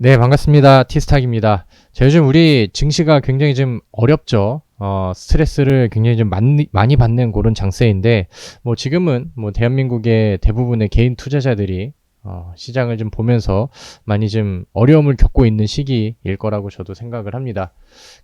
네, 반갑습니다. 티스탁입니다. 자, 요즘 우리 증시가 굉장히 좀 어렵죠. 스트레스를 굉장히 좀 많이 받는 그런 장세인데, 뭐 지금은 뭐 대한민국의 대부분의 개인 투자자들이 시장을 좀 보면서 많이 좀 어려움을 겪고 있는 시기일 거라고 저도 생각을 합니다.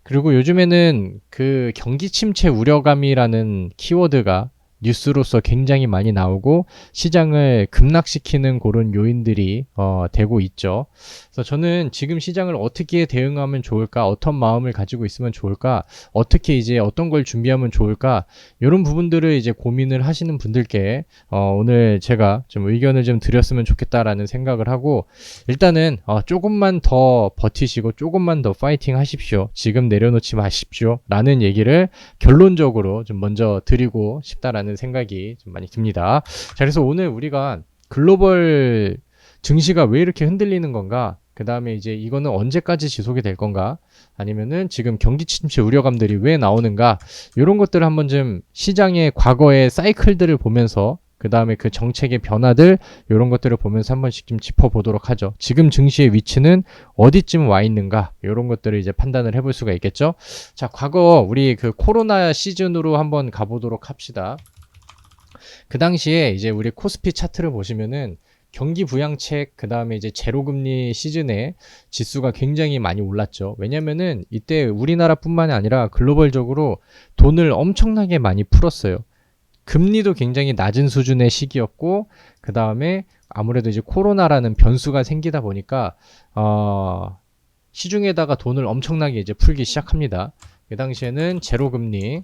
그리고 요즘에는 그 경기 침체 우려감이라는 키워드가 뉴스로서 굉장히 많이 나오고 시장을 급락시키는 그런 요인들이 되고 있죠. 그래서 저는 지금 시장을 어떻게 대응하면 좋을까, 어떤 마음을 가지고 있으면 좋을까, 어떻게 이제 어떤 걸 준비하면 좋을까, 이런 부분들을 이제 고민을 하시는 분들께 오늘 제가 좀 의견을 좀 드렸으면 좋겠다라는 생각을 하고, 일단은 조금만 더 버티시고 조금만 더 파이팅 하십시오. 지금 내려놓지 마십시오. 라는 얘기를 결론적으로 좀 먼저 드리고 싶다라는 생각이 좀 많이 듭니다. 자, 그래서 오늘 우리가 글로벌 증시가 왜 이렇게 흔들리는 건가? 그 다음에 이제 이거는 언제까지 지속이 될 건가? 아니면은 지금 경기 침체 우려감들이 왜 나오는가? 이런 것들을 한번 좀 시장의 과거의 사이클들을 보면서 그 다음에 그 정책의 변화들 이런 것들을 보면서 한 번씩 좀 짚어보도록 하죠. 지금 증시의 위치는 어디쯤 와 있는가? 이런 것들을 이제 판단을 해볼 수가 있겠죠. 자, 과거 우리 그 코로나 시즌으로 한번 가보도록 합시다. 그 당시에 이제 우리 코스피 차트를 보시면은 경기 부양책 그 다음에 이제 제로금리 시즌에 지수가 굉장히 많이 올랐죠. 왜냐면은 이때 우리나라뿐만이 아니라 글로벌적으로 돈을 엄청나게 많이 풀었어요. 금리도 굉장히 낮은 수준의 시기였고, 그 다음에 아무래도 이제 코로나라는 변수가 생기다 보니까 시중에다가 돈을 엄청나게 이제 풀기 시작합니다. 그 당시에는 제로금리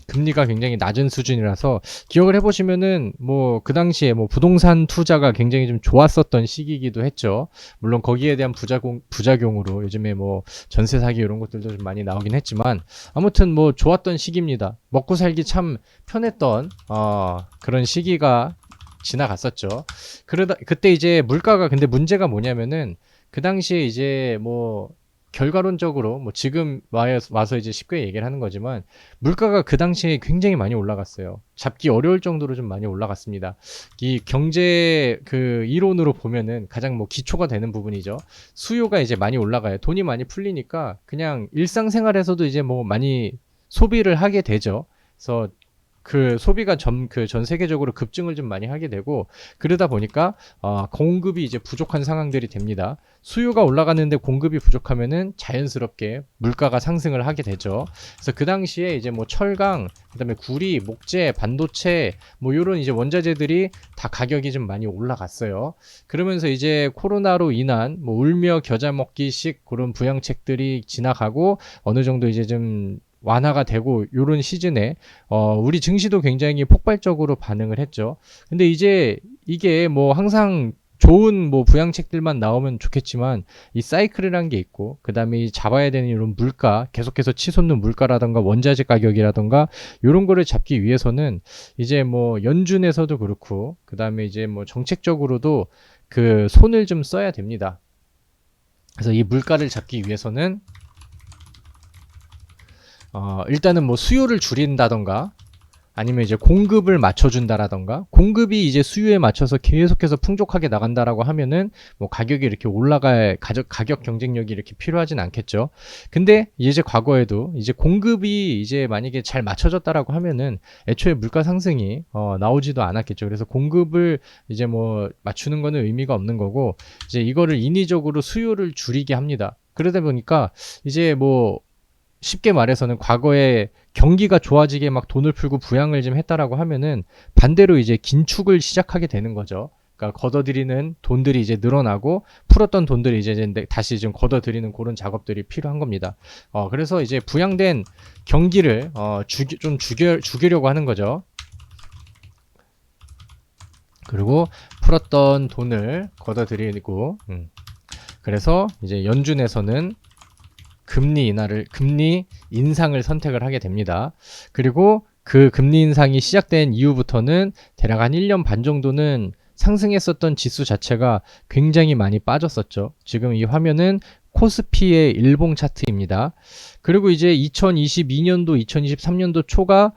금리가 굉장히 낮은 수준이라서 기억을 해보시면은 뭐 그 당시에 뭐 부동산 투자가 굉장히 좀 좋았었던 시기이기도 했죠. 물론 거기에 대한 부작용으로 요즘에 뭐 전세 사기 이런 것들도 좀 많이 나오긴 했지만 아무튼 뭐 좋았던 시기입니다. 먹고 살기 참 편했던 그런 시기가 지나갔었죠. 그러다 그때 이제 물가가 근데 문제가 뭐냐면은 그 당시에 이제 뭐 결과론적으로 뭐 지금 와서 이제 쉽게 얘기를 하는 거지만 물가가 그 당시에 굉장히 많이 올라갔어요. 잡기 어려울 정도로 좀 많이 올라갔습니다. 이 경제 그 이론으로 보면은 가장 뭐 기초가 되는 부분이죠. 수요가 이제 많이 올라가요. 돈이 많이 풀리니까 그냥 일상생활에서도 이제 뭐 많이 소비를 하게 되죠. 그래서 그 소비가 전 세계적으로 급증을 좀 많이 하게 되고 그러다 보니까 공급이 이제 부족한 상황들이 됩니다. 수요가 올라가는데 공급이 부족하면은 자연스럽게 물가가 상승을 하게 되죠. 그래서 그 당시에 이제 뭐 철강, 그다음에 구리, 목재, 반도체 뭐 이런 이제 원자재들이 다 가격이 좀 많이 올라갔어요. 그러면서 이제 코로나로 인한 뭐 울며 겨자 먹기식 그런 부양책들이 지나가고 어느 정도 이제 좀 완화가 되고 요런 시즌에 우리 증시도 굉장히 폭발적으로 반응을 했죠. 근데 이제 이게 뭐 항상 좋은 뭐 부양책들만 나오면 좋겠지만 이 사이클이라는 게 있고 그다음에 이 잡아야 되는 이런 물가 계속해서 치솟는 물가라던가 원자재 가격이라던가 이런 거를 잡기 위해서는 이제 뭐 연준에서도 그렇고 그다음에 이제 뭐 정책적으로도 그 손을 좀 써야 됩니다. 그래서 이 물가를 잡기 위해서는 일단은 뭐 수요를 줄인다던가 아니면 이제 공급을 맞춰준다라던가 공급이 이제 수요에 맞춰서 계속해서 풍족하게 나간다라고 하면은 뭐 가격이 이렇게 올라갈 가격 경쟁력이 이렇게 필요하진 않겠죠. 근데 이제 과거에도 이제 공급이 이제 만약에 잘 맞춰졌다라고 하면은 애초에 물가 상승이 나오지도 않았겠죠. 그래서 공급을 이제 뭐 맞추는 거는 의미가 없는 거고 이제 이거를 인위적으로 수요를 줄이게 합니다. 그러다 보니까 이제 뭐 쉽게 말해서는 과거에 경기가 좋아지게 막 돈을 풀고 부양을 좀 했다라고 하면은 반대로 이제 긴축을 시작하게 되는 거죠. 그러니까 걷어들이는 돈들이 이제 늘어나고 풀었던 돈들이 이제 다시 좀 걷어들이는 그런 작업들이 필요한 겁니다. 그래서 이제 부양된 경기를 좀 죽이려고 하는 거죠. 그리고 풀었던 돈을 걷어들이고 그래서 이제 연준에서는 금리 인상을 선택을 하게 됩니다. 그리고 그 금리 인상이 시작된 이후부터는 대략 한 1년 반 정도는 상승했었던 지수 자체가 굉장히 많이 빠졌었죠. 지금 이 화면은 코스피의 일봉 차트입니다. 그리고 이제 2022년도, 2023년도 초가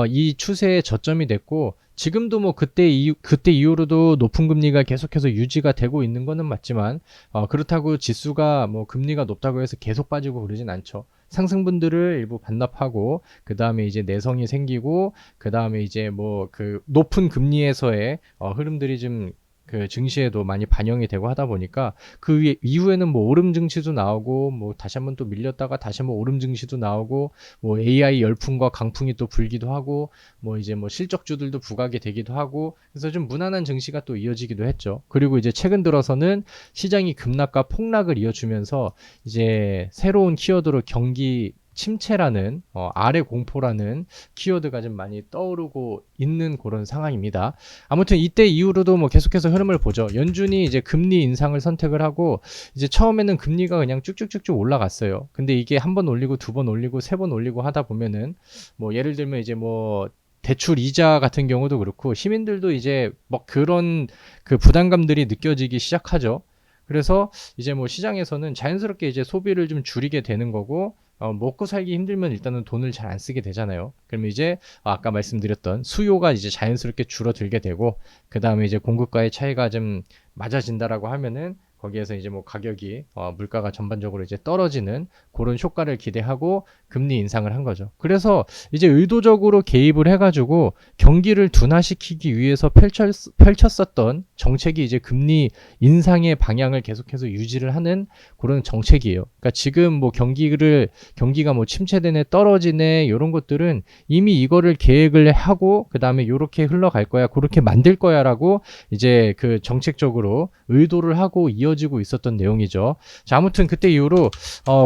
이 추세의 저점이 됐고, 지금도 뭐 그때 이후로도 높은 금리가 계속해서 유지가 되고 있는 거는 맞지만, 그렇다고 지수가 뭐 금리가 높다고 해서 계속 빠지고 그러진 않죠. 상승분들을 일부 반납하고, 그 다음에 이제 내성이 생기고, 그 다음에 이제 뭐 그 높은 금리에서의 흐름들이 좀 그 증시에도 많이 반영이 되고 하다 보니까 그 이후에는 뭐 오름 증시도 나오고, 뭐 다시 한번 또 밀렸다가 다시 한번 오름 증시도 나오고, 뭐 AI 열풍과 강풍이 또 불기도 하고, 뭐 이제 뭐 실적주들도 부각이 되기도 하고, 그래서 좀 무난한 증시가 또 이어지기도 했죠. 그리고 이제 최근 들어서는 시장이 급락과 폭락을 이어주면서 이제 새로운 키워드로 경기 침체라는 아래 공포라는 키워드가 좀 많이 떠오르고 있는 그런 상황입니다. 아무튼 이때 이후로도 뭐 계속해서 흐름을 보죠. 연준이 이제 금리 인상을 선택을 하고, 이제 처음에는 금리가 그냥 쭉쭉쭉쭉 올라갔어요. 근데 이게 한 번 올리고 두 번 올리고 세 번 올리고 하다 보면은, 뭐 예를 들면 이제 뭐 대출 이자 같은 경우도 그렇고, 시민들도 이제 뭐 그런 그 부담감들이 느껴지기 시작하죠. 그래서 이제 뭐 시장에서는 자연스럽게 이제 소비를 좀 줄이게 되는 거고, 먹고 살기 힘들면 일단은 돈을 잘 안 쓰게 되잖아요. 그러면 이제 아까 말씀드렸던 수요가 이제 자연스럽게 줄어들게 되고, 그 다음에 이제 공급과의 차이가 좀 맞아진다라고 하면은 거기에서 이제 뭐 가격이 물가가 전반적으로 이제 떨어지는 그런 효과를 기대하고 금리 인상을 한 거죠. 그래서 이제 의도적으로 개입을 해가지고 경기를 둔화시키기 위해서 펼쳤었던 정책이 이제 금리 인상의 방향을 계속해서 유지를 하는 그런 정책이에요. 그러니까 지금 뭐 경기가 뭐 침체되네, 떨어지네, 이런 것들은 이미 이거를 계획을 하고, 그 다음에 요렇게 흘러갈 거야, 그렇게 만들 거야라고 이제 그 정책적으로 의도를 하고 이어지고 있었던 내용이죠. 자, 아무튼 그때 이후로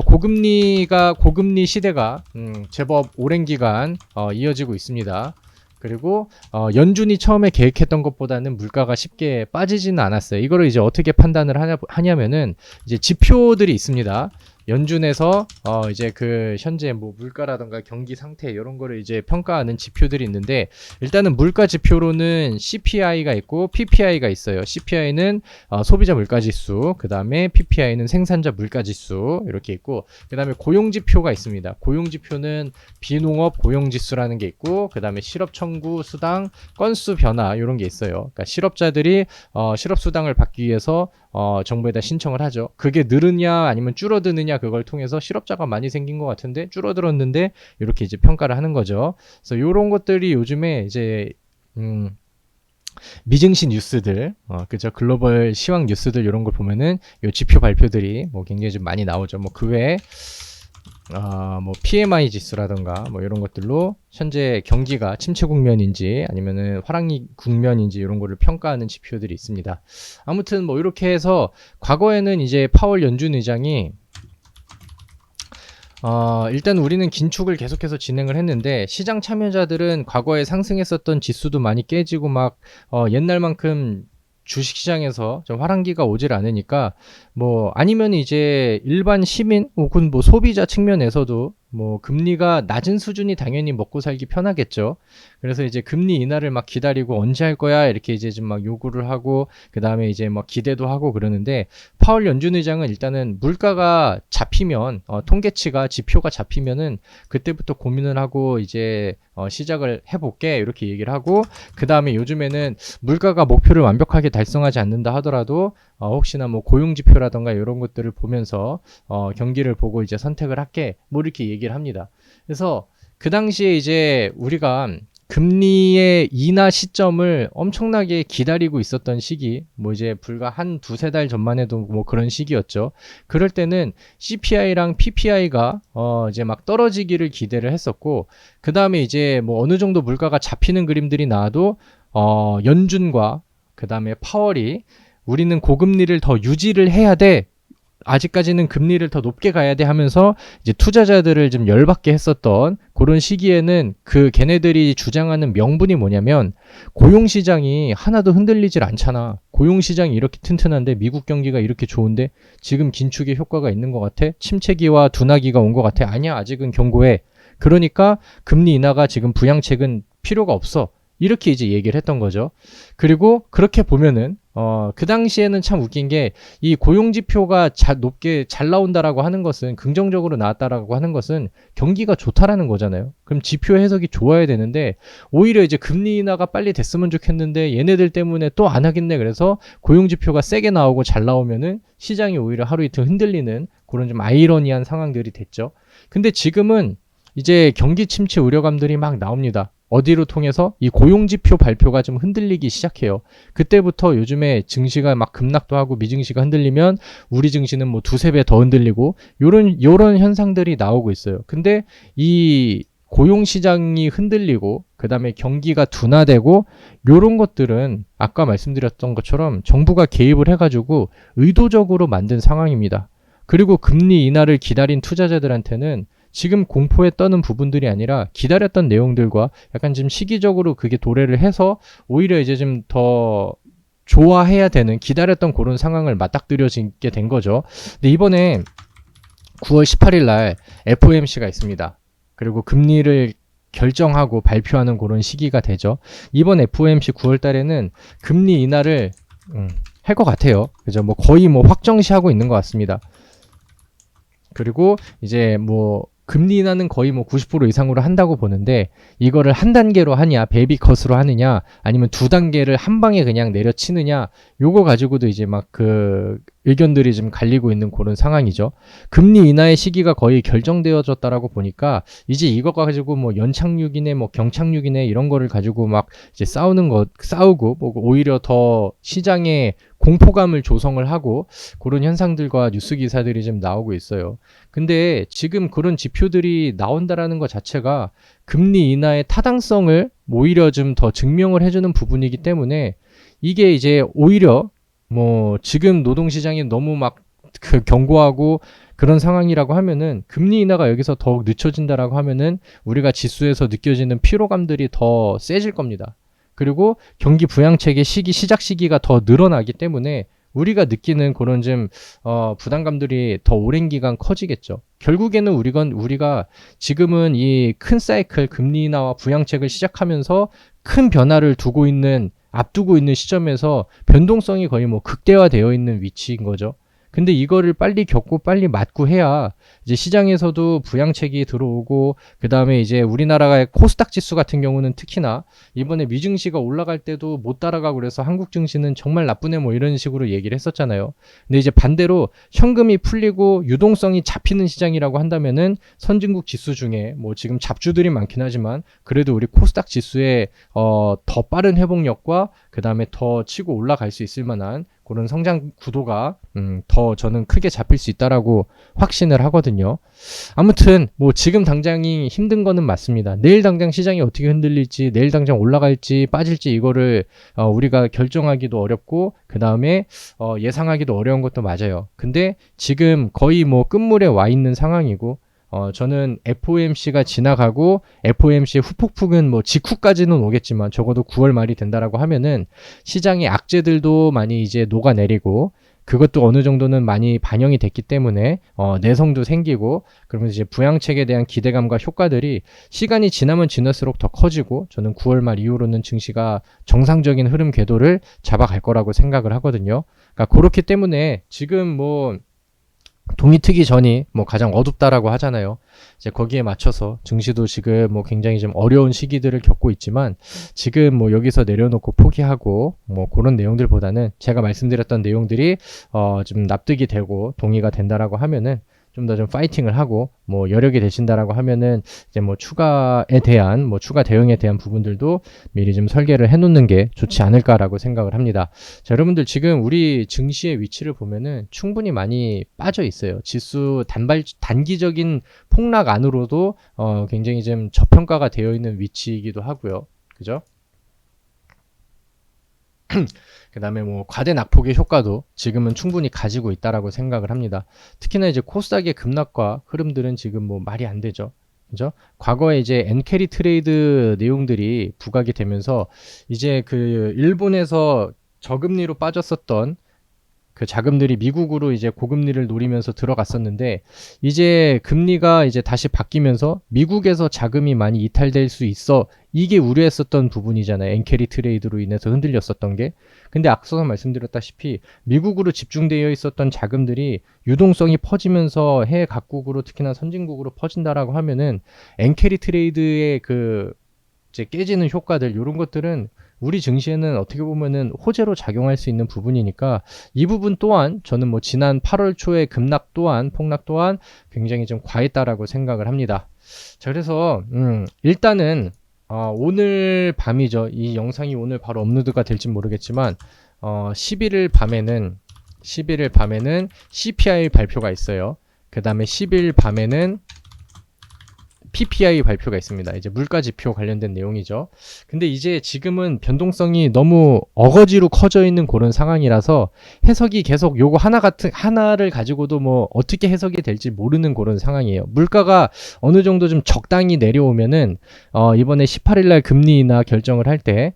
고금리 시대가 제법 오랜 기간 이어지고 있습니다. 그리고 연준이 처음에 계획했던 것보다는 물가가 쉽게 빠지지는 않았어요. 이거를 이제 어떻게 판단을 하냐면은 이제 지표들이 있습니다. 연준에서 이제 그 현재 뭐 물가라던가 경기 상태 이런 거를 이제 평가하는 지표들이 있는데, 일단은 물가 지표로는 CPI가 있고 PPI가 있어요. CPI는 소비자 물가지수, 그 다음에 PPI는 생산자 물가지수 이렇게 있고, 그 다음에 고용지표가 있습니다. 고용지표는 비농업 고용지수라는 게 있고, 그 다음에 실업 청구 수당 건수 변화 이런 게 있어요. 그러니까 실업자들이 실업 수당을 받기 위해서 정부에다 신청을 하죠. 그게 늘으냐 아니면 줄어드느냐, 그걸 통해서 실업자가 많이 생긴 것 같은데 줄어들었는데, 이렇게 이제 평가를 하는 거죠. 그래서 이런 것들이 요즘에 이제 미증시 뉴스들, 그죠, 글로벌 시황 뉴스들 이런 걸 보면은 요 지표 발표들이 뭐 굉장히 좀 많이 나오죠. 뭐 그 외에 뭐 PMI 지수라던가 뭐 이런 것들로 현재 경기가 침체 국면인지 아니면은 화랑기 국면인지 이런 거를 평가하는 지표들이 있습니다. 아무튼 뭐 이렇게 해서 과거에는 이제 파월 연준 의장이 일단 우리는 긴축을 계속해서 진행을 했는데, 시장 참여자들은 과거에 상승했었던 지수도 많이 깨지고 막 옛날만큼 주식시장에서 좀 화랑기가 오질 않으니까, 뭐 아니면 이제 일반 시민 혹은 뭐 소비자 측면에서도 뭐 금리가 낮은 수준이 당연히 먹고 살기 편하겠죠. 그래서 이제 금리 인하를 막 기다리고 언제 할 거야 이렇게 이제 좀 막 요구를 하고, 그 다음에 이제 막 기대도 하고 그러는데, 파월 연준 의장은 일단은 물가가 잡히면 통계치가 지표가 잡히면은 그때부터 고민을 하고 이제 시작을 해볼게 이렇게 얘기를 하고, 그 다음에 요즘에는 물가가 목표를 완벽하게 달성하지 않는다 하더라도 혹시나 뭐 고용지표라던가 이런 것들을 보면서 경기를 보고 이제 선택을 할게 뭐 이렇게 얘기를 합니다. 그래서 그 당시에 이제 우리가 금리의 인하 시점을 엄청나게 기다리고 있었던 시기, 뭐 이제 불과 한 두세 달 전만 해도 뭐 그런 시기였죠. 그럴 때는 CPI랑 PPI가 이제 막 떨어지기를 기대를 했었고, 그 다음에 이제 뭐 어느 정도 물가가 잡히는 그림들이 나와도 연준과 그 다음에 파월이 우리는 고금리를 더 유지를 해야 돼, 아직까지는 금리를 더 높게 가야 돼 하면서 이제 투자자들을 좀 열받게 했었던 그런 시기에는 그 걔네들이 주장하는 명분이 뭐냐면, 고용시장이 하나도 흔들리질 않잖아. 고용시장이 이렇게 튼튼한데, 미국 경기가 이렇게 좋은데 지금 긴축의 효과가 있는 것 같아? 침체기와 둔화기가 온 것 같아? 아니야, 아직은 견고해. 그러니까 금리 인하가 지금 부양책은 필요가 없어. 이렇게 이제 얘기를 했던 거죠. 그리고 그렇게 보면은 그 당시에는 참 웃긴 게 이 고용 지표가 높게 잘 나온다라고 하는 것은 긍정적으로 나왔다라고 하는 것은 경기가 좋다라는 거잖아요. 그럼 지표 해석이 좋아야 되는데 오히려 이제 금리 인하가 빨리 됐으면 좋겠는데 얘네들 때문에 또 안 하겠네. 그래서 고용 지표가 세게 나오고 잘 나오면은 시장이 오히려 하루 이틀 흔들리는 그런 좀 아이러니한 상황들이 됐죠. 근데 지금은 이제 경기 침체 우려감들이 막 나옵니다. 어디로 통해서 이 고용지표 발표가 좀 흔들리기 시작해요. 그때부터 요즘에 증시가 막 급락도 하고 미증시가 흔들리면 우리 증시는 뭐 두세 배 더 흔들리고 요런 현상들이 나오고 있어요. 근데 이 고용시장이 흔들리고 그 다음에 경기가 둔화되고 요런 것들은 아까 말씀드렸던 것처럼 정부가 개입을 해가지고 의도적으로 만든 상황입니다. 그리고 금리 인하를 기다린 투자자들한테는 지금 공포에 떠는 부분들이 아니라 기다렸던 내용들과 약간 지금 시기적으로 그게 도래를 해서 오히려 이제 좀 더 좋아해야 되는 기다렸던 그런 상황을 맞닥뜨려지게 된 거죠. 근데 이번에 9월 18일 날 FOMC가 있습니다. 그리고 금리를 결정하고 발표하는 그런 시기가 되죠. 이번 FOMC 9월 달에는 금리 인하를 할 것 같아요. 그죠? 뭐 거의 뭐 확정시하고 있는 것 같습니다. 그리고 이제 뭐 금리 인하는 거의 뭐 90% 이상으로 한다고 보는데 이거를 한 단계로 하냐, 베이비 컷으로 하느냐, 아니면 두 단계를 한 방에 그냥 내려치느냐, 요거 가지고도 이제 막 그 의견들이 좀 갈리고 있는 그런 상황이죠. 금리 인하의 시기가 거의 결정되어졌다라고 보니까 이제 이거 가지고 뭐 연착륙이네, 뭐 경착륙이네 이런 거를 가지고 막 이제 싸우고 뭐 오히려 더 시장에 공포감을 조성을 하고 그런 현상들과 뉴스 기사들이 좀 나오고 있어요. 근데 지금 그런 지표들이 나온다라는 것 자체가 금리 인하의 타당성을 오히려 좀 더 증명을 해주는 부분이기 때문에 이게 이제 오히려 뭐 지금 노동시장이 너무 막 그 경고하고 그런 상황이라고 하면은 금리 인하가 여기서 더욱 늦춰진다라고 하면은 우리가 지수에서 느껴지는 피로감들이 더 세질 겁니다. 그리고 경기 부양책의 시작 시기가 더 늘어나기 때문에 우리가 느끼는 그런 좀 부담감들이 더 오랜 기간 커지겠죠. 결국에는 우리가 지금은 이 큰 사이클 금리 인하와 부양책을 시작하면서 큰 변화를 앞두고 있는 시점에서 변동성이 거의 뭐 극대화되어 있는 위치인 거죠. 근데 이거를 빨리 겪고 빨리 맞고 해야 이제 시장에서도 부양책이 들어오고 그 다음에 이제 우리나라의 코스닥 지수 같은 경우는 특히나 이번에 미증시가 올라갈 때도 못 따라가고 그래서 한국 증시는 정말 나쁘네 뭐 이런 식으로 얘기를 했었잖아요. 근데 이제 반대로 현금이 풀리고 유동성이 잡히는 시장이라고 한다면은 선진국 지수 중에 뭐 지금 잡주들이 많긴 하지만 그래도 우리 코스닥 지수의 더 빠른 회복력과 그 다음에 더 치고 올라갈 수 있을 만한 그런 성장 구도가 더 저는 크게 잡힐 수 있다라고 확신을 하거든요. 아무튼 뭐 지금 당장이 힘든 거는 맞습니다. 내일 당장 시장이 어떻게 흔들릴지, 내일 당장 올라갈지 빠질지 이거를 우리가 결정하기도 어렵고 그 다음에 예상하기도 어려운 것도 맞아요. 근데 지금 거의 뭐 끝물에 와 있는 상황이고 저는 FOMC가 지나가고 FOMC의 후폭풍은 뭐 직후까지는 오겠지만 적어도 9월 말이 된다라고 하면은 시장의 악재들도 많이 이제 녹아내리고 그것도 어느 정도는 많이 반영이 됐기 때문에 내성도 생기고 그러면서 이제 부양책에 대한 기대감과 효과들이 시간이 지나면 지날수록 더 커지고 저는 9월 말 이후로는 증시가 정상적인 흐름 궤도를 잡아갈 거라고 생각을 하거든요. 그러니까 그렇기 때문에 지금 뭐 동이 트기 전이 뭐 가장 어둡다라고 하잖아요. 이제 거기에 맞춰서 증시도 지금 뭐 굉장히 좀 어려운 시기들을 겪고 있지만 지금 뭐 여기서 내려놓고 포기하고 뭐 그런 내용들보다는 제가 말씀드렸던 내용들이 좀 납득이 되고 동의가 된다라고 하면은 좀 더 좀 파이팅을 하고 뭐 여력이 되신다라고 하면은 이제 뭐 추가 대응에 대한 부분들도 미리 좀 설계를 해놓는 게 좋지 않을까라고 생각을 합니다. 자, 여러분들 지금 우리 증시의 위치를 보면은 충분히 많이 빠져 있어요. 지수 단기적인 폭락 안으로도 굉장히 좀 저평가가 되어 있는 위치이기도 하고요. 그죠? 그 다음에 뭐 과대 낙폭의 효과도 지금은 충분히 가지고 있다라고 생각을 합니다. 특히나 이제 코스닥의 급락과 흐름들은 지금 뭐 말이 안 되죠. 그죠? 과거에 이제 엔캐리 트레이드 내용들이 부각이 되면서 이제 그 일본에서 저금리로 빠졌었던 그 자금들이 미국으로 이제 고금리를 노리면서 들어갔었는데 이제 금리가 이제 다시 바뀌면서 미국에서 자금이 많이 이탈될 수 있어. 이게 우려했었던 부분이잖아요. 엔캐리 트레이드로 인해서 흔들렸었던 게. 근데 앞서서 말씀드렸다시피 미국으로 집중되어 있었던 자금들이 유동성이 퍼지면서 해외 각국으로 특히나 선진국으로 퍼진다라고 하면은 엔캐리 트레이드의 그 이제 깨지는 효과들 이런 것들은 우리 증시에는 어떻게 보면은 호재로 작용할 수 있는 부분이니까 이 부분 또한 저는 뭐 지난 8월 초에 급락 또한 폭락 또한 굉장히 좀 과했다라고 생각을 합니다. 자, 그래서 일단은 오늘 밤이죠. 이 영상이 오늘 바로 업로드가 될지 모르겠지만 11일 밤에는 CPI 발표가 있어요. 그 다음에 10일 밤에는 PPI 발표가 있습니다. 이제 물가 지표 관련된 내용이죠. 근데 이제 지금은 변동성이 너무 어거지로 커져 있는 그런 상황이라서 해석이 계속 요거 하나를 가지고도 뭐 어떻게 해석이 될지 모르는 그런 상황이에요. 물가가 어느 정도 좀 적당히 내려오면은 이번에 18일 날 금리 인하 결정을 할 때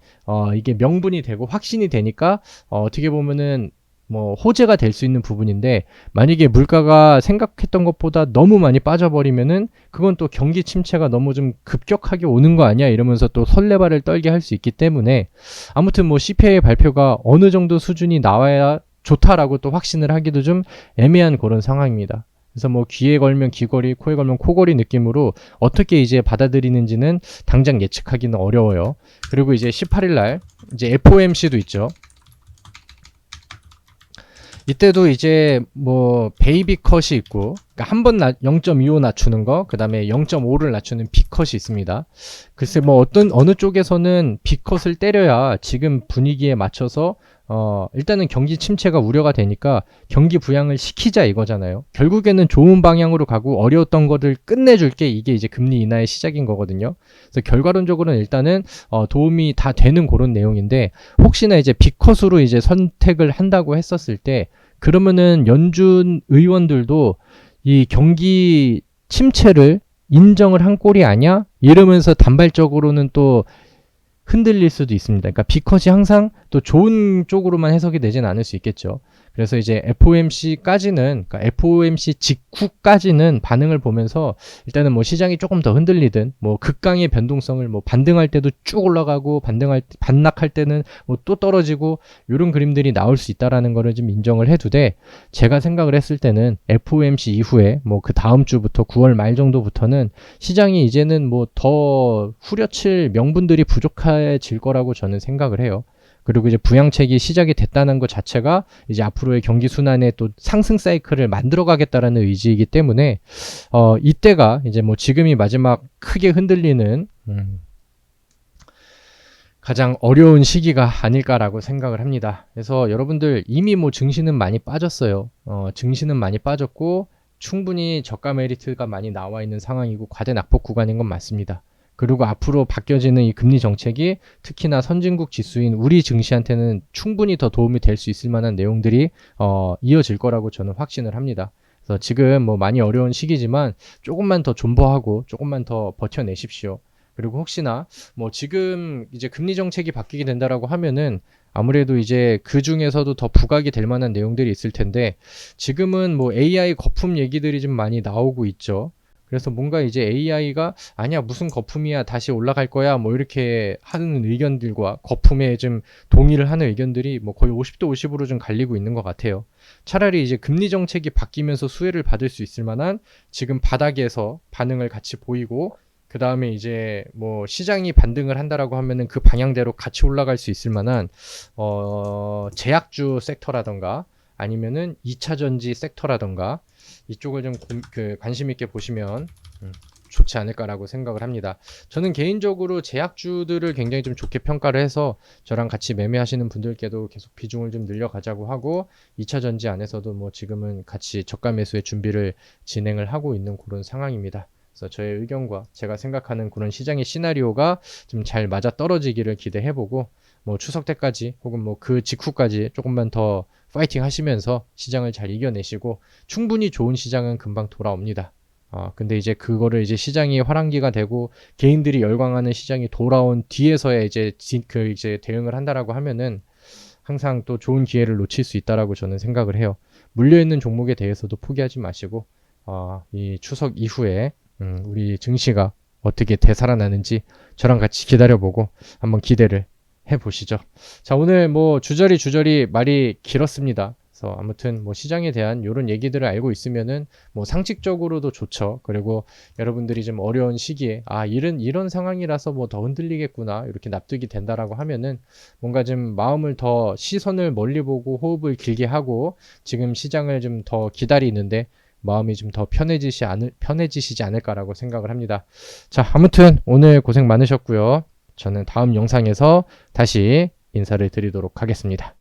이게 명분이 되고 확신이 되니까 어떻게 보면은 뭐 호재가 될 수 있는 부분인데 만약에 물가가 생각했던 것보다 너무 많이 빠져버리면은 그건 또 경기 침체가 너무 좀 급격하게 오는 거 아니야 이러면서 또 설레발을 떨게 할 수 있기 때문에 아무튼 뭐 CPI 발표가 어느 정도 수준이 나와야 좋다라고 또 확신을 하기도 좀 애매한 그런 상황입니다. 그래서 뭐 귀에 걸면 귀걸이, 코에 걸면 코걸이 느낌으로 어떻게 이제 받아들이는지는 당장 예측하기는 어려워요. 그리고 이제 18일 날 이제 FOMC도 있죠. 이때도 이제 뭐 베이비 컷이 있고 그러니까 한 번 0.25 낮추는 거, 그 다음에 0.5를 낮추는 B컷이 있습니다. 글쎄 뭐 어느 쪽에서는 B컷을 때려야 지금 분위기에 맞춰서 일단은 경기 침체가 우려가 되니까 경기 부양을 시키자 이거잖아요. 결국에는 좋은 방향으로 가고 어려웠던 거를 끝내줄게 이게 이제 금리 인하의 시작인 거거든요. 그래서 결과론적으로는 일단은 도움이 다 되는 그런 내용인데 혹시나 이제 B컷으로 이제 선택을 한다고 했었을 때 그러면은 연준 의원들도 이 경기 침체를 인정을 한 꼴이 아니야? 이러면서 단발적으로는 또 흔들릴 수도 있습니다. 그러니까 B컷이 항상 또 좋은 쪽으로만 해석이 되진 않을 수 있겠죠. 그래서 이제 FOMC까지는, 그러니까 FOMC 직후까지는 반응을 보면서 일단은 뭐 시장이 조금 더 흔들리든 뭐 극강의 변동성을 뭐 반등할 때도 쭉 올라가고 반락할 때는 뭐 또 떨어지고 이런 그림들이 나올 수 있다라는 거를 좀 인정을 해두되 제가 생각을 했을 때는 FOMC 이후에 뭐 그 다음 주부터 9월 말 정도부터는 시장이 이제는 뭐 더 후려칠 명분들이 부족해질 거라고 저는 생각을 해요. 그리고 이제 부양책이 시작이 됐다는 것 자체가 이제 앞으로의 경기 순환의 또 상승 사이클을 만들어 가겠다라는 의지이기 때문에 이때가 이제 뭐 지금이 마지막 크게 흔들리는 가장 어려운 시기가 아닐까라고 생각을 합니다. 그래서 여러분들 이미 뭐 증시는 많이 빠졌어요. 증시는 많이 빠졌고 충분히 저가 메리트가 많이 나와 있는 상황이고 과대 낙폭 구간인 건 맞습니다. 그리고 앞으로 바뀌어지는 이 금리 정책이 특히나 선진국 지수인 우리 증시한테는 충분히 더 도움이 될 수 있을 만한 내용들이 이어질 거라고 저는 확신을 합니다. 그래서 지금 뭐 많이 어려운 시기지만 조금만 더 존버하고 조금만 더 버텨내십시오. 그리고 혹시나 뭐 지금 이제 금리 정책이 바뀌게 된다라고 하면은 아무래도 이제 그 중에서도 더 부각이 될 만한 내용들이 있을 텐데 지금은 뭐 AI 거품 얘기들이 좀 많이 나오고 있죠. 그래서 뭔가 이제 AI가 아니야 무슨 거품이야 다시 올라갈 거야 뭐 이렇게 하는 의견들과 거품에 좀 동의를 하는 의견들이 뭐 거의 50대 50으로 좀 갈리고 있는 것 같아요. 차라리 이제 금리 정책이 바뀌면서 수혜를 받을 수 있을 만한 지금 바닥에서 반응을 같이 보이고 그 다음에 이제 뭐 시장이 반등을 한다라고 하면은 그 방향대로 같이 올라갈 수 있을 만한 제약주 섹터라던가 아니면은 2차 전지 섹터라던가 이쪽을 좀 관심 있게 보시면 좋지 않을까라고 생각을 합니다. 저는 개인적으로 제약주들을 굉장히 좀 좋게 평가를 해서 저랑 같이 매매하시는 분들께도 계속 비중을 좀 늘려가자고 하고 2차 전지 안에서도 뭐 지금은 같이 저가 매수의 준비를 진행을 하고 있는 그런 상황입니다. 그래서 저의 의견과 제가 생각하는 그런 시장의 시나리오가 좀 잘 맞아 떨어지기를 기대해보고 뭐 추석 때까지 혹은 뭐 그 직후까지 조금만 더 파이팅 하시면서 시장을 잘 이겨내시고 충분히 좋은 시장은 금방 돌아옵니다. 근데 이제 그거를 이제 시장이 화랑기가 되고 개인들이 열광하는 시장이 돌아온 뒤에서야 이제 이제 대응을 한다라고 하면은 항상 또 좋은 기회를 놓칠 수 있다라고 저는 생각을 해요. 물려있는 종목에 대해서도 포기하지 마시고 이 추석 이후에 우리 증시가 어떻게 되살아나는지 저랑 같이 기다려보고 한번 기대를 해보시죠. 자, 오늘 뭐 주저리 말이 길었습니다. 그래서 아무튼 뭐 시장에 대한 이런 얘기들을 알고 있으면은 뭐 상식적으로도 좋죠. 그리고 여러분들이 좀 어려운 시기에 이런 상황이라서 뭐 더 흔들리겠구나 이렇게 납득이 된다라고 하면은 뭔가 좀 마음을 더 시선을 멀리 보고 호흡을 길게 하고 지금 시장을 좀 더 기다리는데 마음이 좀 더 편해지시지 않을까라고 생각을 합니다. 자, 아무튼 오늘 고생 많으셨고요. 저는 다음 영상에서 다시 인사를 드리도록 하겠습니다.